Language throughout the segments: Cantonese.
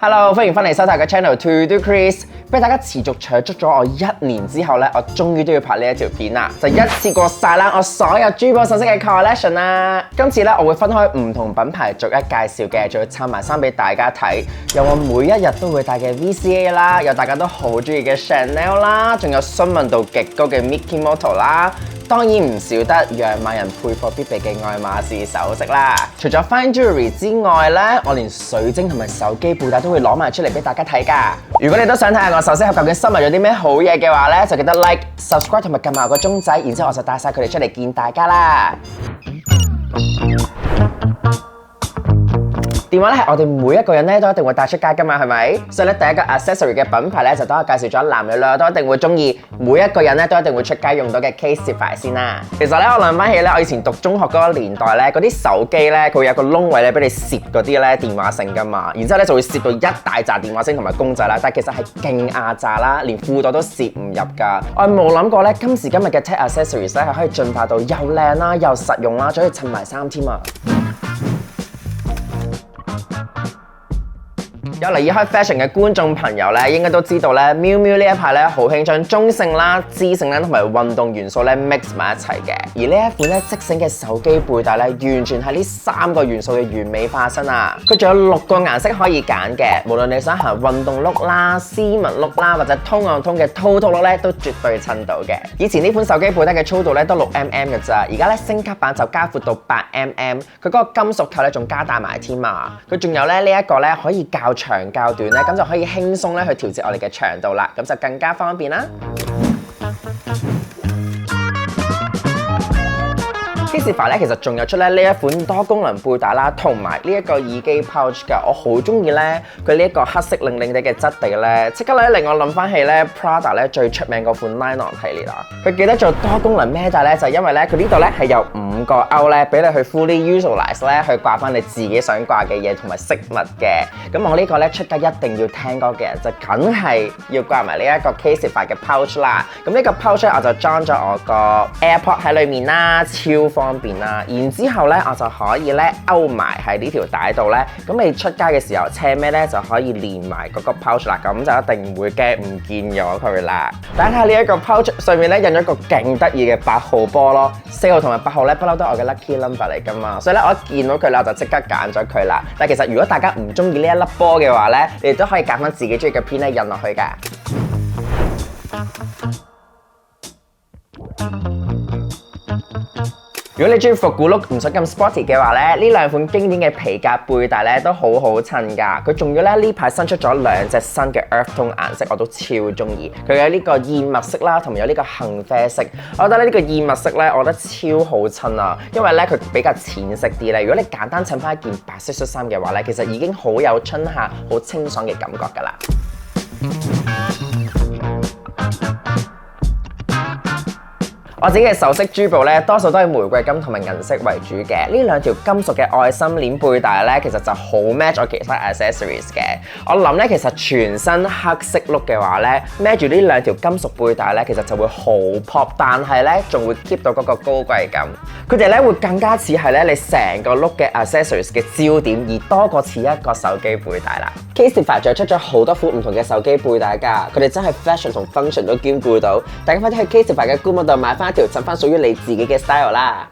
Hello， 歡迎翻嚟收睇嘅 channel To Do Chris， 俾大家持續搶足咗我1年之後咧，我終於都要拍呢一條片啦，就一次過晒啦我所有珠寶首飾嘅 collection 啦。今次咧我會分開唔同品牌逐一介紹嘅，仲要襯埋衫俾大家睇，有我每一日都會戴嘅 VCA 啦，有大家都好中意嘅 Chanel 啦，仲有詢問度極高嘅 Mikimoto 啦。當然唔少得養馬人配貨必備嘅愛馬仕首飾啦。除咗 fine jewelry 之外咧，我連水晶同埋手機背帶都會攞埋出嚟俾大家睇㗎。如果你都想睇下我首飾盒究竟收埋咗啲咩好嘢嘅話咧，就記得 like、subscribe 同埋撳埋個鐘仔，然之後我就帶晒佢哋出嚟見大家啦。電話咧係我哋每一個人咧都一定會帶出街㗎嘛，係咪？所以咧第一個 accessory 嘅品牌咧就等我介紹咗男女兩都一定會中意，每一個人咧都一定會出街用到嘅 Casetify 先啦。其實咧我諗翻起咧，我以前讀中學嗰個年代咧，嗰啲手機咧佢會有個窿位咧俾你攝嗰啲咧電話繩㗎嘛，然之後咧就會攝到一大紮電話繩同埋公仔啦，但係其實係勁壓榨啦，連褲袋都攝唔入㗎。我冇諗過咧今時今日嘅 tech accessories 咧係可以進化到又靚啦又實用啦，仲可以襯埋衫添啊！有留意開 fashion 嘅觀眾朋友咧，應該都知道咧，喵喵呢一排咧好興將中性啦、知性啦同埋運動元素咧 mix 埋一齊嘅。而呢一款咧即醒嘅手機背帶咧，完全係呢3個元素嘅完美化身啊！佢仲有6個顏色可以揀嘅，無論你想行運動 look 啦、斯文 look 啦，或者通暗通嘅 total look 咧，都絕對襯到嘅。以前呢款手機背帶嘅粗度咧都6mm 嘅咋，而家咧升級版就加闊到8mm，佢嗰個金屬扣咧仲加大埋添啊！佢仲有咧呢一個咧可以較長較短咧，咁就可以輕鬆咧去調節我哋嘅長度啦，咁就更加方便啦。Casetify 咧其實仲有出咧呢一款多功能背帶啦，同埋呢一個耳機 pouch 㗎，我好中意咧佢呢一個黑色靚靚地嘅質地咧，即刻咧令我諗翻起咧 Prada 咧最出名嗰款 Nylon 系列啦。佢記得做多功能孭帶咧，就係因為咧佢呢度咧係有5個勾咧，俾你去 fully utilize 咧去掛翻你自己想掛嘅嘢同埋飾物嘅。咁我呢個咧出街一定要聽歌嘅人就梗係要掛埋呢一個 Casetify 嘅 pouch 啦。咁呢個 pouch 咧我就裝咗我個 AirPod 喺裏面啦，超方便啦。然之後咧我就可以咧勾埋喺呢條帶度咧，咁你出街嘅時候車咩咧就可以連埋嗰個 pouch 啦，咁就一定唔會驚唔見咗佢啦。睇下呢一個 pouch 上面咧印咗一個勁得意嘅8號波咯，4號同埋8號咧不嬲都係我嘅 lucky number 嚟㗎嘛，所以咧我一見到佢咧我就即刻揀咗佢啦。但係其實如果大家唔中意呢一粒波嘅話咧，你哋都可以揀翻自己中意嘅片咧印落去㗎。如果你中意復古 look 唔想咁 sporty 嘅話咧，呢2款經典嘅皮革背帶咧都好好襯㗎。佢仲要咧呢排新出咗2隻新嘅 earth tone 顏色，我都超中意。佢有呢個燕麥色啦，同埋有呢個杏啡色。我覺得呢個燕麥色咧，我覺得超好襯啊，因為咧佢比較淺色啲咧。如果你簡單襯翻一件白色恤衫嘅話咧，其實已經好有春夏好清爽嘅感覺㗎啦。我自己嘅首飾珠寶咧，多數都係玫瑰金同埋銀色為主嘅。呢2條金屬嘅愛心鏈背帶咧，其實就好 match 我其他 accessories 嘅。我諗咧，其實全身黑色 look 嘅話咧，孭住呢2條金屬背帶咧，其實就會好 pop， 但係咧仲會 keep 到嗰個高貴感。佢哋咧會更加似係咧你成個 look 嘅 accessories 嘅焦點，而多過似一個手機背帶啦。Casetify 仲出咗好多款唔同嘅手機背帶㗎，佢哋真係 fashion 同 function 都兼顧到。大家快啲去 Casetify 嘅官網度買翻一條襯翻屬於你自己嘅 style 啦！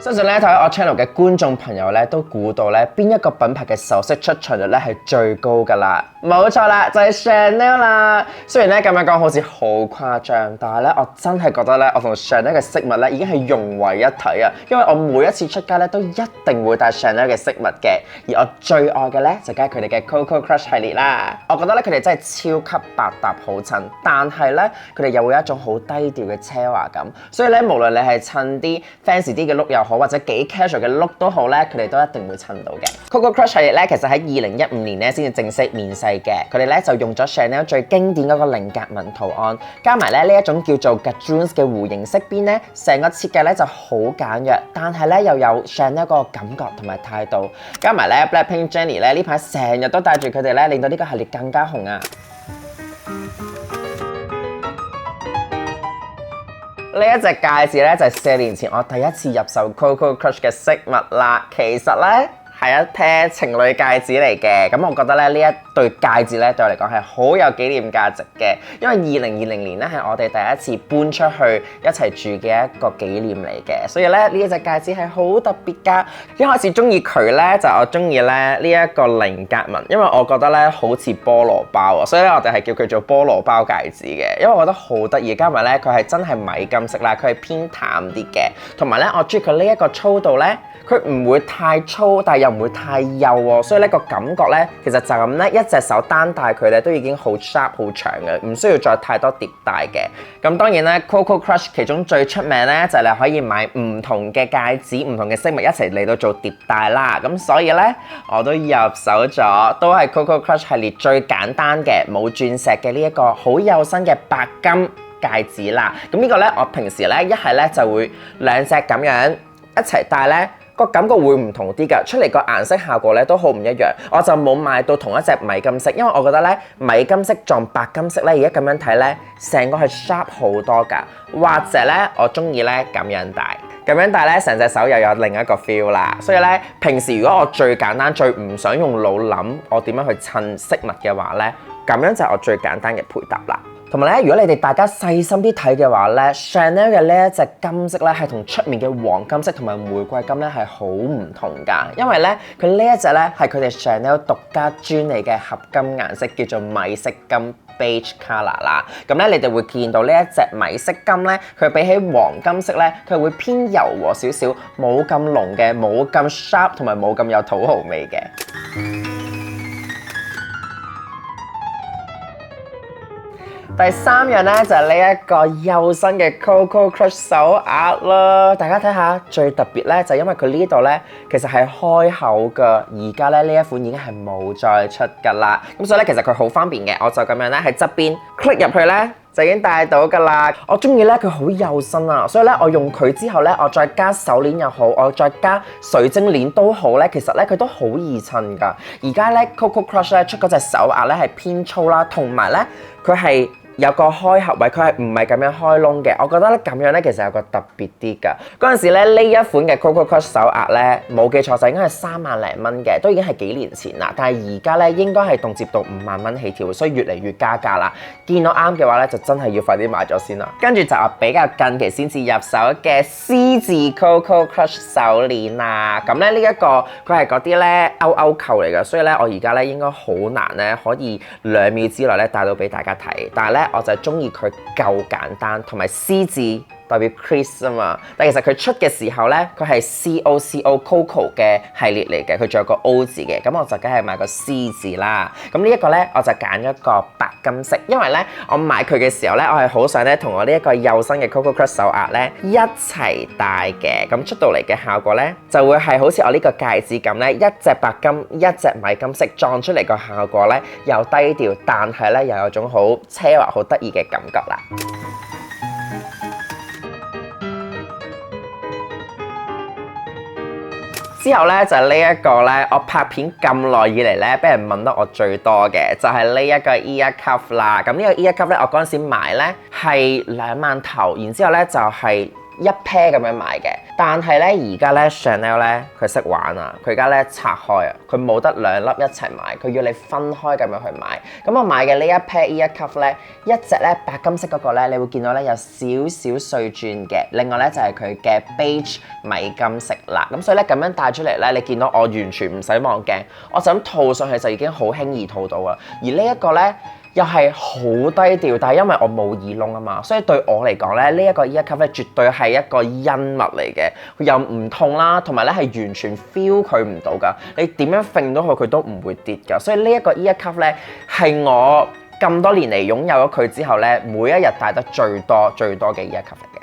相信咧睇我 channel 嘅觀眾朋友咧都估到咧邊一個品牌嘅首飾出場率咧係最高㗎啦，冇錯啦，就係 Chanel 啦。雖然咧咁樣講好似好誇張，但係咧我真係覺得咧我同 Chanel 嘅飾物咧已經係融為一體啊！因為我每一次出街咧都一定會帶 Chanel 嘅飾物嘅，而我最愛嘅咧就梗係佢哋嘅 Coco Crush 系列啦。我覺得咧佢哋真係超級百搭好襯，但係咧佢哋又會有一種好低調嘅奢華感，所以咧無論你係襯啲 fancy 啲嘅 look 又好，或者幾 casual 嘅 look 都好咧，佢哋都一定會襯到嘅。Coco Crush 系列咧，其實喺2015年咧先至正式面世嘅。佢哋咧就用咗 Chanel 最經典嗰個菱格紋圖案，加埋咧呢一種叫做 Gudrun 嘅弧形飾邊咧，成個設計咧就好簡約，但係咧又有 Chanel 嗰個感覺同埋態度。加埋咧 Blackpink Jennie 咧呢排成日都帶住佢哋咧，令到呢個系列更加紅啊！呢一隻戒指咧就係4年前我第一次入手 Coco Crush 嘅飾物啦。其實咧係一 pair 情侶戒指嚟嘅，咁我覺得咧呢一對戒指咧對我嚟講係好有紀念價值嘅，因為2020年咧係我哋第一次搬出去一齊住嘅一個紀念嚟嘅，所以咧呢一隻戒指係好特別㗎。一開始中意佢咧就我中意咧呢一個菱格紋，因為我覺得咧好似菠蘿包啊，所以咧我哋係叫佢做菠蘿包戒指嘅，因為我覺得好得意，加埋咧佢係真係米金色啦，佢係偏淡啲嘅，同埋咧我中意佢呢一個粗度咧。佢唔會太粗，但係又唔會太幼喎，所以呢個感覺咧，其實就咁咧，一隻手單戴佢咧都已經好 sharp 好長嘅，唔需要再太多疊戴嘅。咁當然咧 ，Coco Crush 其中最出名咧就係你可以買唔同嘅戒指、唔同嘅飾物一齊嚟到做疊戴啦。咁所以咧，我都入手咗，都係 Coco Crush 系列最簡單嘅冇鑽石嘅呢一個好幼身嘅白金戒指啦。咁呢個咧，我平時咧一係咧就會兩隻咁樣一齊戴咧。個感覺會唔同啲㗎，出嚟個顏色效果咧都好唔一樣。我就冇買到同一隻米金色，因為我覺得咧米金色撞白金色咧，而家咁樣睇咧，成個係 sharp 好多㗎。或者咧，我中意咧咁樣戴，咁樣戴咧成隻手又有另一個 feel 啦。所以咧，平時如果我最簡單、最唔想用腦諗我點樣去襯飾物嘅話咧，咁樣就係我最簡單嘅配搭啦。同埋咧，如果你哋大家細心啲睇嘅話咧 ，Chanel 嘅呢一隻金色咧係同出面嘅黃金色同埋玫瑰金咧係好唔同㗎，因為咧佢呢一隻咧係佢哋 Chanel 獨家專利嘅合金顏色，叫做米色金 beige color 啦。咁咧你哋會見到呢一隻米色金咧，佢比起黃金色咧，佢會偏柔和少少，冇咁濃嘅，冇咁 sharp 同埋冇咁有土豪味嘅。第三樣咧就係呢一個幼身嘅 Coco Crush 手鐲啦，大家睇下最特別咧就係因為佢呢度咧其實係開口㗎，而家咧呢一款已經係冇再出㗎啦，咁所以咧其實佢好方便嘅，我就咁樣咧喺側邊 click 入去咧就已經戴到㗎啦。我中意咧佢好幼身啊，所以咧我用佢之後咧我再加手鏈又好，我再加水晶鏈都好咧，其實咧佢都好易襯㗎。而家咧 Coco Crush 咧出嗰隻手鐲咧係偏粗啦，同埋咧佢係有個開合位，佢係唔係咁樣開窿嘅？我覺得咧咁樣咧其實有個特別啲㗎。嗰陣時咧呢一款嘅 Coco Crush 手鐲咧冇記錯就應該係3萬零蚊嘅，都已經係幾年前啦。但係而家咧應該係動輒到5萬蚊起跳，所以越嚟越加價啦。見到啱嘅話咧就真係要快啲買咗先啦。跟住就我比較近期先至入手嘅 C 字 Coco Crush 手鏈啦。咁咧呢一個佢係嗰啲咧勾勾扣嚟㗎，所以咧我而家咧應該好難咧可以2秒之內咧帶到俾大家睇，但係咧我就係中意佢夠簡單，同埋 C 字代表 Chris 啊嘛。但其實佢出嘅時候咧，佢係 Coco 嘅系列嚟嘅，佢仲有個 O 字嘅，咁我就梗係買個 C 字啦。咁呢一個咧，我就揀咗個白金色，因為咧我買佢嘅時候咧，我係好想咧同我呢一個幼身嘅 Coco Crush 手鐲咧一齊戴嘅，咁出到嚟嘅效果咧就會係好似我呢個戒指咁咧，一隻白金一隻米金色撞出嚟個效果咧又低調，但係咧又有種好奢華好得意嘅感覺啦。之後咧就係呢一個咧，我拍片咁耐以嚟咧，俾人問得我最多嘅就係呢一個 ear cuff 啦。咁呢個 ear cuff 咧，我嗰陣時買咧係2萬頭，然之後咧就係一 pair 咁樣買嘅。但係咧而家咧 Chanel 咧佢識玩啊，佢而家咧拆開啊，佢冇得2粒一齊買，佢要你分開咁樣去買。咁我買嘅呢一 pair ear cuff 咧，一隻咧白金色嗰個咧，你會見到咧有少少碎鑽嘅，另外咧就係佢嘅 beige 米金色啦。咁所以咧咁樣戴出嚟咧，你見到我完全唔使望鏡，我就咁套上去就已經好輕易套到啦。而呢一個咧又係好低調，但係因為我冇耳窿啊嘛，所以對我嚟講咧，呢一個 ear cuff 咧絕對係一個恩物嚟嘅，佢又唔痛啦，同埋咧係完全 feel 佢唔到㗎，你點樣揈到佢都唔會跌㗎，所以呢一個 ear cuff 咧係我咁多年嚟擁有咗佢之後咧，每一日戴得最多嘅 ear cuff 嚟嘅。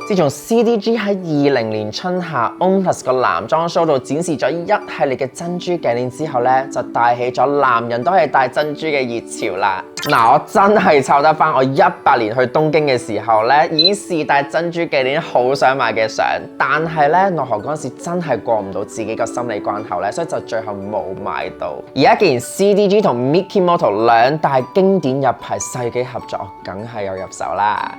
自從 CDG 喺2020年春夏 ONPLUS 個男裝 show 度展示咗一系列嘅珍珠頸鏈之後咧，就帶起咗男人都係戴珍珠嘅熱潮啦。嗱，我真係湊得翻我18年去東京嘅時候咧，以試戴珍珠頸鏈好想買嘅相，但係咧奈何嗰陣時真係過唔到自己個心理關口咧，所以就最後冇買到。而家既然 CDG 同 Mikimoto 兩大經典日牌世紀合作，我梗係有入手啦。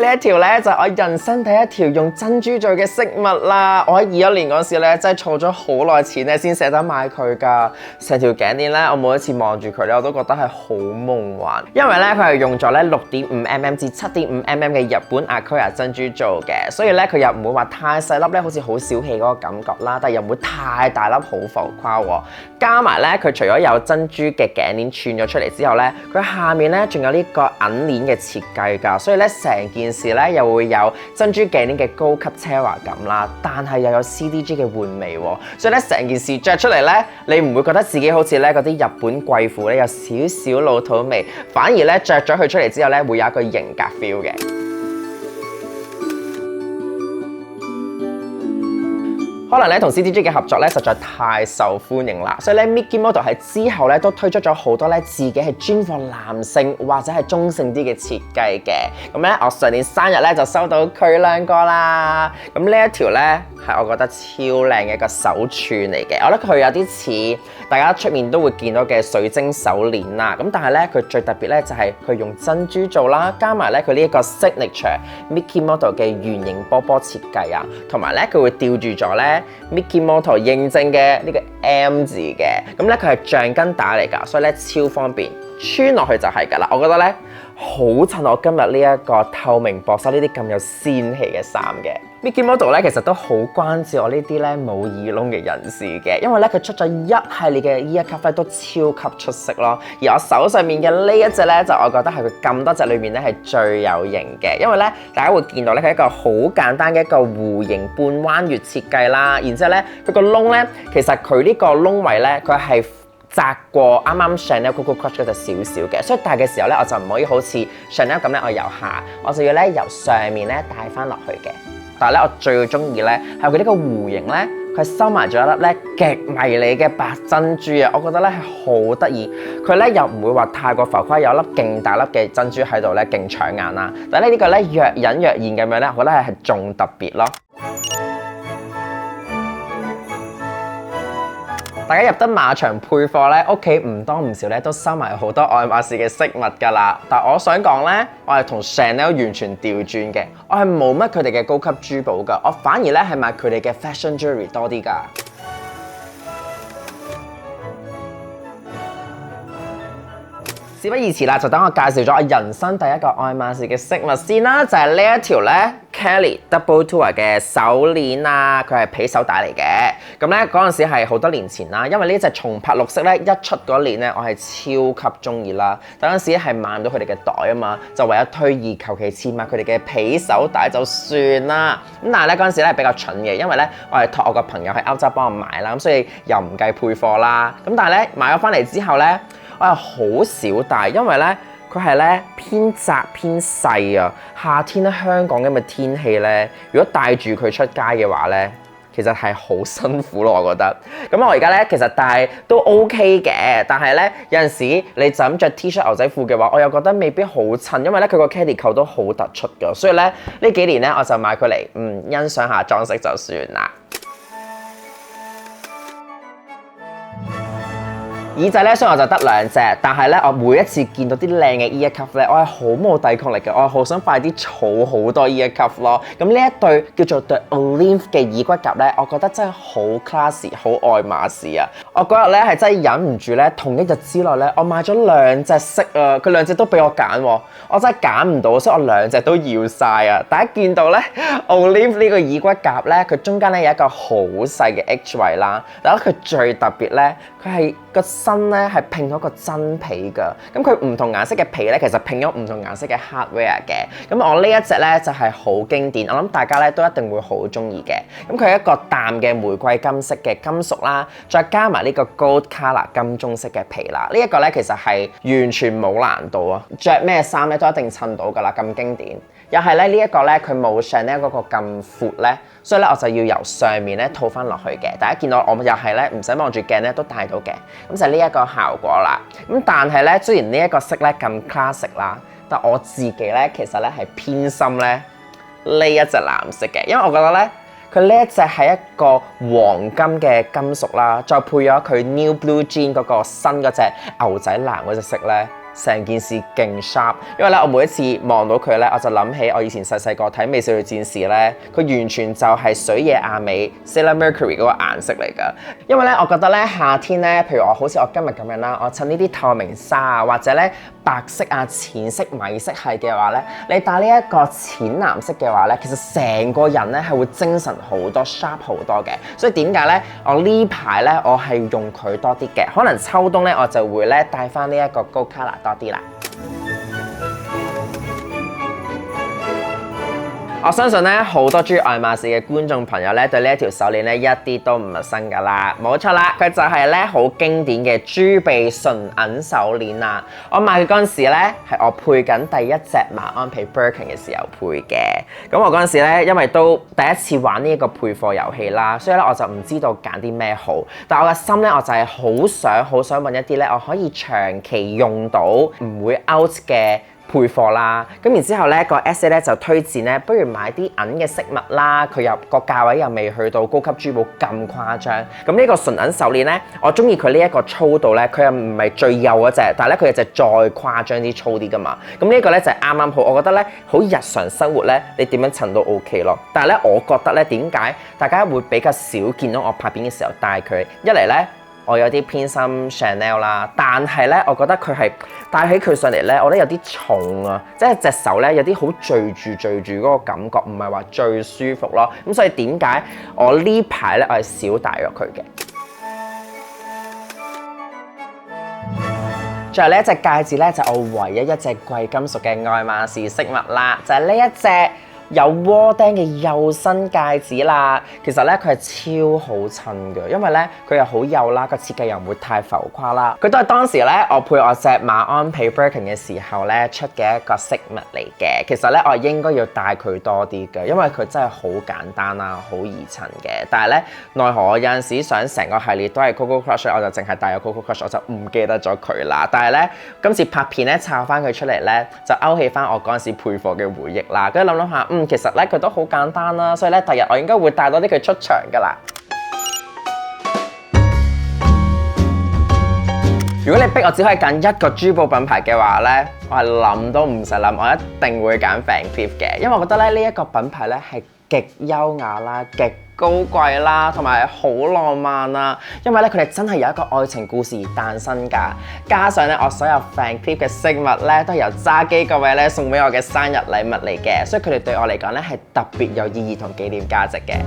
呢一條咧就係我人生第一條用珍珠做嘅飾物啦！我喺21年嗰時咧真係儲咗好耐錢咧先捨得買佢㗎。成條頸鏈咧，我每一次望住佢咧，我都覺得係好夢幻，因為咧佢係用咗咧6.5mm 至7.5mm 嘅日本 Akoya 珍珠做嘅，所以咧佢又唔會話太細粒咧，好似好小氣嗰個感覺啦，但係又唔會太大粒好浮誇喎。加埋咧佢除咗有珍珠嘅頸鏈串咗出嚟之後咧，佢下面咧仲有呢個銀鏈嘅設計㗎，所以咧成件時咧又會有珍珠頸鏈嘅高級奢華感啦，但係又有 CDG 嘅玩味喎，所以咧成件事着出嚟咧，你唔會覺得自己好似咧嗰啲日本貴婦咧有少少老土味，反而咧着咗佢出嚟之後咧會有一個型格 feel 嘅。可能咧同 CDG 嘅合作咧實在太受歡迎啦，所以咧 Mikimoto 喺之後咧都推出咗好多咧自己係專貨男性或者係中性啲嘅設計嘅。咁咧我上年生日咧就收到佢兩個啦。咁呢一條咧係我覺得超靚嘅一個手串嚟嘅，我覺得佢有啲似大家出面都會見到嘅水晶手鏈啦。咁但係咧佢最特別咧就係佢用珍珠做啦，加埋咧佢呢一個 signature Mikimoto 嘅圓形波波設計啊，同埋咧佢會吊住咗咧Mikimoto 認證嘅呢個 M 字嘅，咁咧佢係橡筋帶嚟㗎，所以咧超方便，穿落去就係㗎啦。我覺得咧好襯我今日呢一個透明薄紗呢啲咁有仙氣嘅衫嘅。Mikimoto 咧其實都好關照我呢啲咧冇耳窿嘅人士嘅，因為咧佢出咗一系列嘅 ear cuff 咧都超級出色咯。而我手上面嘅呢一隻咧就我覺得係佢咁多隻裏面咧係最有型嘅，因為咧大家會見到咧佢係一個好簡單嘅一個弧形半彎月設計啦，然之後咧佢個窿咧其實佢呢個窿位咧佢係窄過啱啱 Chanel Coco Crush 嗰隻少少嘅，所以戴嘅時候咧我就唔可以好似 Chanel 咁咧我由下，我就要咧由上面咧戴翻落去嘅。但係咧我最中意咧係佢呢個弧形咧，佢收埋咗一粒咧極迷你嘅白珍珠啊！我覺得咧係好得意，佢咧又唔會話太過浮誇，有一粒勁大粒嘅珍珠喺度咧勁搶眼啦。但係呢個咧若隱若現咁樣咧，我覺得係仲特別咯。大家入得馬場配貨咧，屋企唔多唔少咧都收埋好多愛馬仕嘅飾物㗎啦。但我想講咧，我係同 Chanel 完全調轉嘅，我係冇乜佢哋嘅高級珠寶㗎，我反而咧係買佢哋嘅 fashion jewelry 多啲㗎。事不宜遲啦，就等我介紹咗我人生第一個愛馬仕嘅飾物先啦，就係呢一條咧 Kelly Double Tour 嘅手鏈啊，佢係皮手帶嚟嘅。咁咧嗰陣時係好多年前啦，因為呢隻松柏綠色咧一出嗰年咧，我係超級中意啦。但嗰陣時係買唔到佢哋嘅袋啊嘛，就為咗推意求其次買佢哋嘅皮手帶就算啦。咁但係咧嗰陣時咧係比較蠢嘅，因為咧我係託我個朋友喺歐洲幫我買啦，咁所以又唔計配貨啦。咁但係咧買咗翻嚟之後咧，我係好少戴，因為咧佢係咧偏窄偏細啊。夏天咧香港咁嘅天氣咧，如果帶住佢出街嘅話咧，其實係好辛苦咯，我覺得。咁我而家咧其實戴都 OK 嘅，但係咧有陣時你就咁着 T-shirt 牛仔褲嘅話，我又覺得未必好襯，因為咧佢個 caddy 扣都好突出㗎，所以咧呢幾年咧我就買佢嚟欣賞下裝飾就算啦。耳仔咧，雖然我就得兩隻，但係咧，我每一次見到啲靚嘅 ear cuff 咧，我係好冇抵抗力嘅，我係好想快啲儲好多 ear cuff 咯。咁呢一對叫做 The Olympe 嘅耳骨夾咧，我覺得真係好 classy， 好愛馬仕啊！我嗰日咧係真係忍唔住咧，同一日之內咧，我買咗兩隻色啊，佢兩隻都俾我揀喎，我真係揀唔到，所以我兩隻都要晒啊！大家見到咧 Olympe 呢個耳骨夾咧，佢中間咧有一個好細嘅 H 位啦，但係佢最特別咧，佢係個身咧係拼咗個真皮㗎，咁佢唔同顏色嘅皮咧，其實拼咗唔同顏色嘅 hardware 嘅。咁我呢一隻咧就係好經典，我諗大家咧都一定會好中意嘅。咁佢係一個淡嘅玫瑰金色嘅金屬啦，再加埋呢個 gold color 金棕色嘅皮啦。呢一個咧其實係完全冇難度啊，着咩衫咧都一定襯到㗎啦，咁經典。又係咧呢一個咧佢冇Chanel嗰個咁闊咧，所以咧我就要由上面咧套翻落去嘅。大家見到我又係咧唔使望住鏡咧都戴到嘅，咁就係呢一個效果啦。咁但係咧雖然呢一個色咧咁 classic 啦，但我自己咧其實咧係偏心咧呢一隻藍色嘅，因為我覺得咧佢呢一隻係一個黃金嘅金屬啦，再配咗佢 New Blue Jean 嗰個新嗰隻牛仔藍嗰隻色咧。成件事勁 sharp， 因為咧我每一次望到佢咧，我就諗起我以前細個睇《美少女戰士》咧，佢完全就係水野亞美 Sailor Mercury 嗰個顏色嚟㗎。因為咧我覺得咧夏天咧，譬如我好似我今日咁樣啦，我襯呢啲透明紗啊，或者咧白色啊、淺色、米色係嘅話咧，你戴呢一個淺藍色嘅話咧，其實成個人咧係會精神好多、sharp 好多嘅。所以點解咧？我呢排咧我係用佢多啲嘅，可能秋冬咧我就會咧戴翻呢一個高 color。多啲啦，我相信咧好多中意愛馬仕嘅觀眾朋友咧對呢一條手鏈咧一啲都唔陌生㗎啦，冇錯啦，佢就係咧好經典嘅豬鼻純銀手鏈啊！我買佢嗰陣時咧係我配緊第一隻馬鞍皮 Birkin 嘅時候配嘅，咁我嗰陣時咧因為都第一次玩呢一個配貨遊戲啦，所以咧我就唔知道揀啲咩好，但我嘅心咧我就係好想揾一啲咧我可以長期用到唔會 out 嘅配貨啦，咁然之後咧個 essay 咧就推薦咧，不如買啲銀嘅飾物啦，佢又個價位又未去到高級珠寶咁誇張。咁呢個純銀手鏈咧，我中意佢呢一個粗度咧，佢又唔係最幼嗰隻，但係咧佢有隻再誇張啲粗啲噶嘛。咁呢一個咧就係啱啱好，我覺得咧好日常生活咧，你點樣襯都 OK 咯。但係咧，我覺得咧點解大家會比較少見到我拍片嘅時候戴佢？一嚟咧，我有啲偏心 Chanel 啦，但係咧，我覺得佢係戴起佢上嚟咧，我覺得有啲重啊，即係隻手咧有啲好墜住嗰個感覺，唔係話最舒服咯。咁所以點解我呢排咧我係少戴咗佢嘅？最後呢一隻戒指咧就係我唯一一隻貴金屬嘅愛馬仕飾物啦，就係呢一隻有窩釘嘅幼身戒指啦，其實咧佢係超好襯嘅，因為咧佢又好幼啦，個設計又唔會太浮誇啦。佢都係當時咧我配我隻馬鞍皮 Birkin 嘅時候咧出嘅一個飾物嚟嘅。其實咧我應該要戴佢多啲嘅，因為佢真係好簡單啦，好易襯嘅。但係咧奈何我有陣時想成個系列都係 Coco Crush， 我就淨係戴咗 Coco Crush， 我就唔記得咗佢啦。但係咧今次拍片咧抄翻佢出嚟咧，就勾起翻我嗰陣時配貨嘅回憶啦。跟住諗下，其實咧佢都好簡單啦，所以咧第日我應該會帶多啲佢出場㗎啦。如果你逼我只可以揀一個珠寶品牌嘅話咧，我係諗都唔使諗，我一定會揀 Van Cleef 嘅，因為我覺得咧呢一個品牌咧係極優雅啦，極高貴啦，同埋好浪漫啦，因為咧佢哋真係有一個愛情故事而誕生㗎，加上咧我所有 Van Cleef 嘅飾物咧都係由揸機各位咧送俾我嘅生日禮物嚟嘅，所以佢哋對我嚟講咧係特別有意義同紀念價值嘅。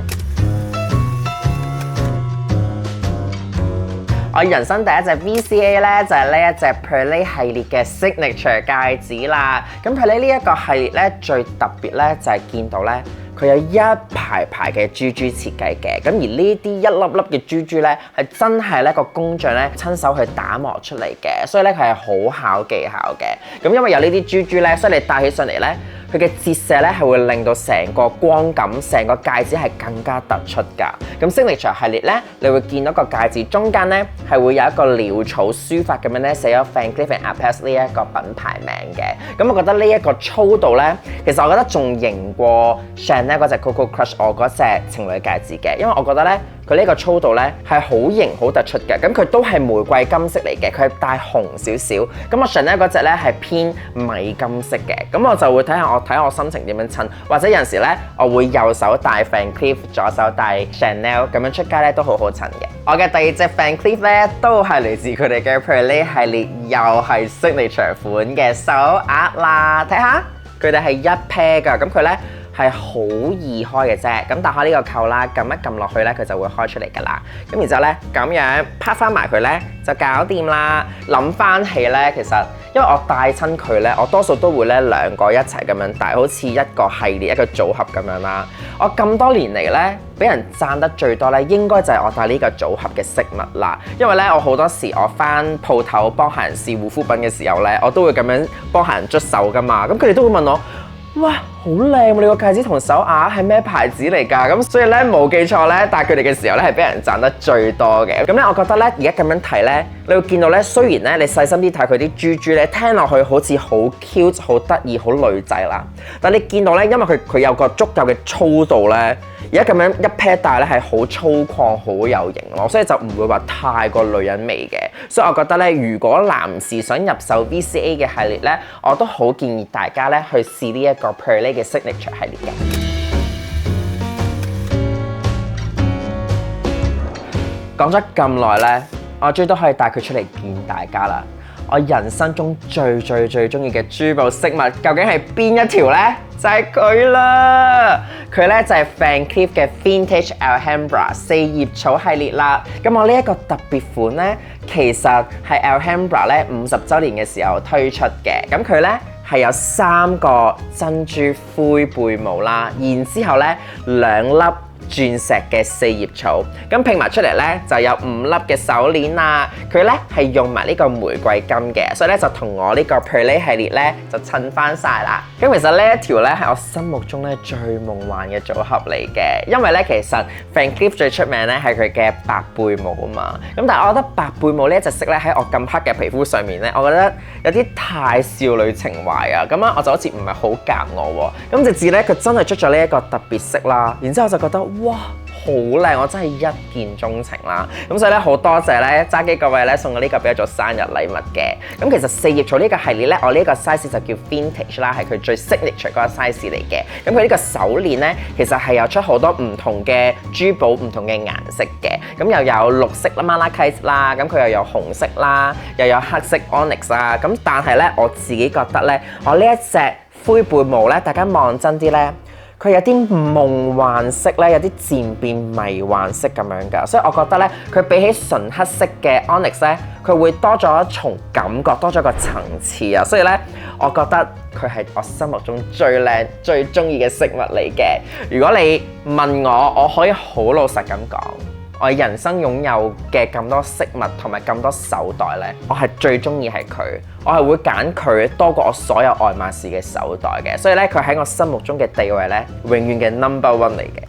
我人生第一隻 VCA 咧就係呢一隻 Perlée 系列嘅 Signature 戒指啦。咁Perlée呢一個系列咧最特別咧就係見到咧佢有一排排嘅珠珠設計嘅。咁而呢啲一粒粒嘅珠珠咧係真係咧個工匠咧親手去打磨出嚟嘅，所以咧佢係好考技巧嘅。咁因為有呢啲珠珠咧，所以你戴起上嚟咧，佢嘅折射咧係會令到成個光感、成個戒指係更加突出㗎。咁 Signature 系列咧，你會見到個戒指中間咧係會有一個潦草書法咁樣咧寫咗 Van Cleef & Arpels 呢一個品牌名嘅。咁我覺得呢一個粗度咧，其實我覺得仲型過 Chanel 嗰隻 Coco Crush 我嗰隻情侶戒指嘅，因為我覺得咧佢呢個粗度咧係好型好突出嘅。咁佢都係玫瑰金色嚟嘅，佢係帶紅少少。咁我 Chanel 嗰隻咧係偏米金色嘅。咁我就會睇下我心情點樣襯，或者有陣時咧我會右手戴 Van Cleef， 左手戴 Chanel， 咁樣出街咧都好好襯嘅。我嘅第二隻 Van Cleef 咧都係嚟自佢哋嘅 Perlée 系列，又係 Signature 款嘅手鐲啦。睇下佢哋係一 pair 㗎，咁佢咧係好易開嘅啫。咁打開呢個扣啦，撳一撳落去咧，佢就會開出嚟㗎啦。咁然之後咧，咁樣拍翻埋佢咧，就搞掂啦。諗翻起咧，其實因為我帶親佢咧，我多數都會咧兩個一齊咁樣帶，好似一個系列一個組合咁樣啦。我咁多年嚟咧，俾人讚得最多咧，應該就係我帶呢個組合嘅飾物啦。因為咧，我好多時我翻鋪頭幫客人試護膚品嘅時候咧，我都會咁樣幫客人捽手噶嘛。咁佢哋都會問我：哇，好靚喎！你個戒指同手鐲係咩牌子嚟㗎？咁所以咧冇記錯咧，帶佢哋嘅時候咧係俾人讚得最多嘅。咁咧，我覺得咧而家咁樣睇咧，你會見到咧，雖然咧你細心啲睇佢啲珠珠咧，聽落去好似好 cute、好得意、好女仔啦，但你見到咧，因為佢有個足夠嘅粗度咧，而家咁樣一 pair 戴咧係好粗獷、好有型咯，所以就唔會話太過女人味嘅。所以我覺得咧，如果男士想入手 VCA 嘅系列咧，我都好建議大家咧去試呢一個 Perlée 嘅 Signature 系列嘅。講咗咁耐咧，我終於都可以帶佢出嚟見大家啦！我人生中最中意嘅珠寶飾物究竟係邊一條呢？就係佢啦！佢咧就係 Van Cleef 嘅 Vintage Alhambra 四葉草系列啦。咁我呢一個特別款咧，其實係 Alhambra 咧50週年嘅時候推出嘅。咁佢咧係有3個珍珠灰貝母啦，然之後咧2粒鑽石嘅四葉草，咁拼埋出嚟咧就有5粒嘅手鏈啦。佢咧係用埋呢個玫瑰金嘅，所以咧就同我呢個 Perlée 系列咧就襯翻晒啦。咁其實呢一條咧係我心目中咧最夢幻嘅組合嚟嘅，因為咧其實 Van Cleef 最出名咧係佢嘅白貝母啊嘛。咁但係我覺得白貝母呢一隻色咧喺我咁黑嘅皮膚上面咧，我覺得有啲太少女情懷啊。咁啊我就好似唔係好夾我喎。咁直至咧佢真係出咗呢一個特別色啦，然之後我就覺得哇，好靚！我真係一見鍾情啦。咁所以咧好多謝咧揸機各位咧送我呢個俾我做生日禮物嘅。咁其實四葉草呢個系列咧，我呢個 size 就叫 Vintage 啦，係佢最 signature 嗰個 size 嚟嘅。咁佢呢個手鏈咧，其實係有出好多唔同嘅珠寶、唔同嘅顏色嘅。咁又有綠色啦、Malachite 啦，咁佢又有紅色啦，又有黑色 Onyx 啦。咁但係咧我自己覺得咧，我呢一隻灰貝母咧，大家望真啲咧，佢有啲夢幻色咧，有啲漸變迷幻色咁樣㗎，所以我覺得咧，佢比起純黑色嘅 Onyx 咧，佢會多咗一重感覺，多咗個層次啊，所以咧，我覺得佢係我心目中最靚、最中意嘅飾物嚟嘅。如果你問我，我可以好老實咁講，我人生擁有嘅咁多飾物同埋咁多手袋咧，我係最中意係佢，我係會揀佢多過我所有愛馬仕嘅手袋嘅，所以咧佢喺我心目中嘅地位咧，永遠嘅 number one 嚟嘅。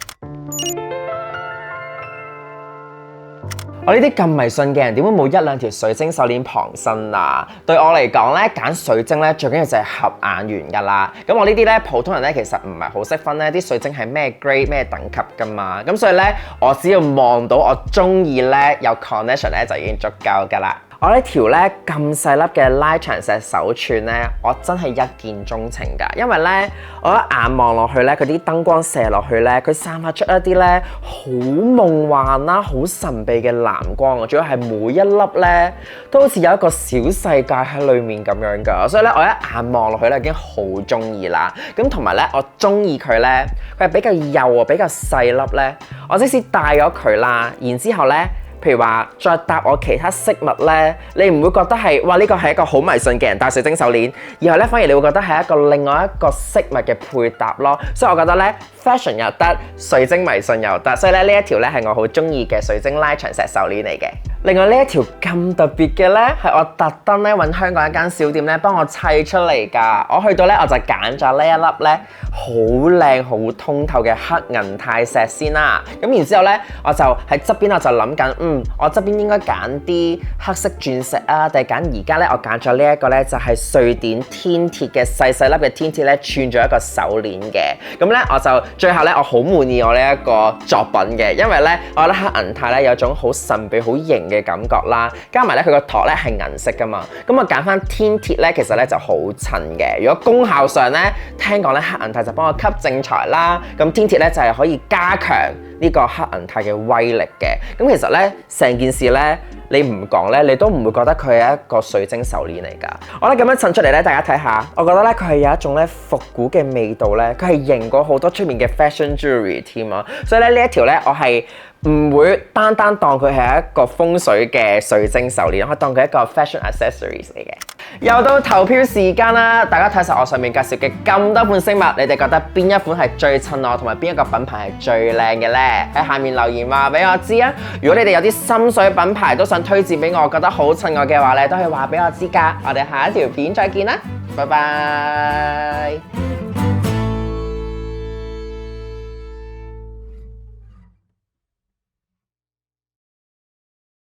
我呢啲咁迷信嘅人，點會冇1-2條水晶手鏈傍身啊？對我嚟講咧，揀水晶咧最緊要就係合眼緣㗎啦。咁我呢啲咧普通人咧，其實唔係好識分咧啲水晶係咩 grade 咩等級㗎嘛。咁所以咧，我只要望到我中意咧有 connection 咧，就已經足夠㗎啦。我呢條咧咁細粒嘅拉長石手串咧，我真係一見鍾情㗎，因為咧我一眼望落去咧，佢啲燈光射落去咧，佢散發出一啲咧好夢幻啦、好神秘嘅藍光啊！仲要係每一粒咧都好似有一個小世界喺裡面咁樣㗎，所以咧我一眼望落去咧已經好中意啦。咁同埋咧，我中意佢咧，佢係比較幼啊，比較細粒咧。我即使戴咗佢啦，然之後咧，譬如話再搭我其他飾物咧，你唔會覺得係哇呢個係一個好迷信嘅人戴水晶手鏈，然後咧反而你會覺得係一個另外一個飾物嘅配搭咯。所以我覺得咧 fashion 又得，水晶迷信又得，所以咧呢一條咧係我好中意嘅水晶拉長石手鏈嚟嘅。另外呢一條咁特別嘅咧，係我特登咧揾香港一間小店咧幫我砌出嚟㗎。我去到咧我就揀咗呢一粒咧好靚好通透嘅黑銀泰石先啦。咁然之後咧我就喺側邊我就諗緊，我側邊應該揀啲黑色鑽石啊，定係揀而家咧我揀咗呢一個咧就係瑞典天鐵嘅細細粒嘅天鐵咧串咗一個手鏈嘅。咁咧我就最後咧我好滿意我呢一個作品嘅，因為咧我覺得黑銀泰咧有種好神秘好型嘅感覺啦，加埋咧佢個托咧係銀色噶嘛，咁我揀翻天鐵咧其實咧就好襯嘅。如果功效上咧，聽講咧黑銀泰就幫我吸正財啦，咁天鐵咧就係可以加強呢呢個黑銀鈦嘅威力嘅。咁其實咧，成件事咧，你唔講咧，你都唔會覺得佢係一個水晶手鏈嚟㗎。我咧咁樣襯出嚟咧，大家睇下，我覺得咧佢係有一種咧復古嘅味道咧，佢係型過好多出面嘅 fashion jewelry 添啊。所以咧呢一條咧，我係唔會單當佢係一個風水嘅水晶手鏈，我當佢一個 fashion accessories 嚟嘅。又到投票時間啦！大家睇晒我上面介紹嘅咁多款飾物，你哋覺得邊一款係最襯我，同埋邊一個品牌係最靚嘅呢？喺下面留言話俾我知啊！如果你哋有啲心水品牌都想推薦俾我，覺得好襯我嘅話咧，都可以話俾我知㗎。我哋下一條片再見啦，拜拜！